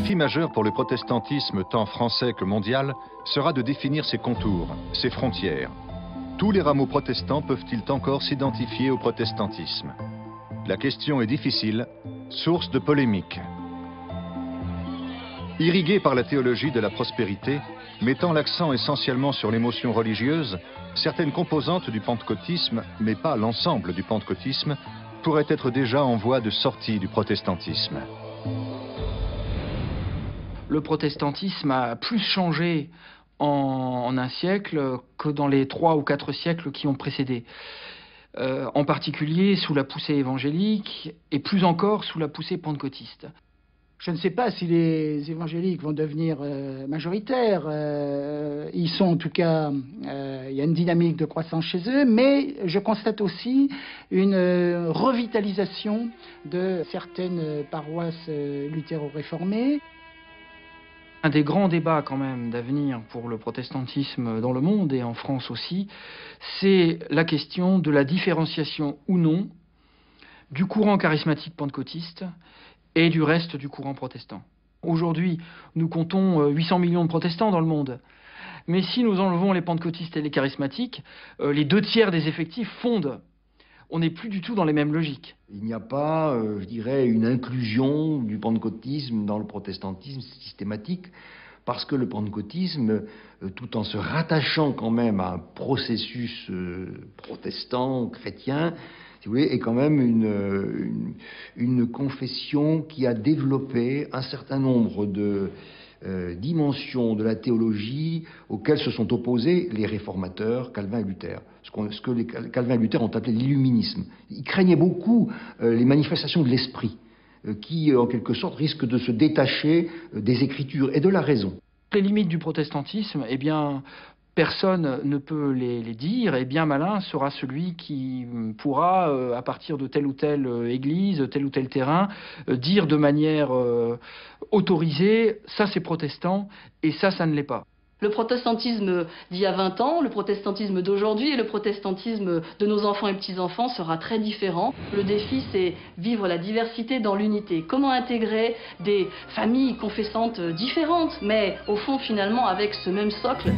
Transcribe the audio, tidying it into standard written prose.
défi majeur pour le protestantisme tant français que mondial sera de définir ses contours, ses frontières. Tous les rameaux protestants peuvent-ils encore s'identifier au protestantisme? La question est difficile, source de polémique. Irrigué par la théologie de la prospérité, mettant l'accent essentiellement sur l'émotion religieuse, certaines composantes du pentecôtisme, mais pas l'ensemble du pentecôtisme, pourraient être déjà en voie de sortie du protestantisme. Le protestantisme a plus changé en un siècle que dans les 3 ou 4 siècles qui ont précédé. En particulier sous la poussée évangélique et plus encore sous la poussée pentecôtiste. Je ne sais pas si les évangéliques vont devenir majoritaires. Ils sont en tout cas, il y a une dynamique de croissance chez eux, mais je constate aussi une revitalisation de certaines paroisses luthéro-réformées. Un des grands débats quand même d'avenir pour le protestantisme dans le monde et en France aussi, c'est la question de la différenciation ou non du courant charismatique pentecôtiste et du reste du courant protestant. Aujourd'hui, nous comptons 800 millions de protestants dans le monde. Mais si nous enlevons les pentecôtistes et les charismatiques, les 2/3 des effectifs fondent. On n'est plus du tout dans les mêmes logiques. Il n'y a pas, je dirais, une inclusion du pentecôtisme dans le protestantisme systématique, parce que le pentecôtisme, tout en se rattachant quand même à un processus protestant, chrétien, si vous voulez, est quand même une confession qui a développé un certain nombre de dimensions de la théologie auxquelles se sont opposés les réformateurs Calvin et Luther, ce que les Calvin et Luther ont appelé l'illuminisme. Ils craignaient beaucoup les manifestations de l'esprit qui, en quelque sorte, risquent de se détacher des Écritures et de la raison. Les limites du protestantisme, eh bien, personne ne peut les dire, et bien malin sera celui qui pourra, à partir de telle ou telle église, tel ou tel terrain, dire de manière autorisée, ça c'est protestant, et ça ne l'est pas. Le protestantisme d'il y a 20 ans, le protestantisme d'aujourd'hui et le protestantisme de nos enfants et petits-enfants sera très différent. Le défi, c'est vivre la diversité dans l'unité. Comment intégrer des familles confessantes différentes, mais au fond, finalement, avec ce même socle.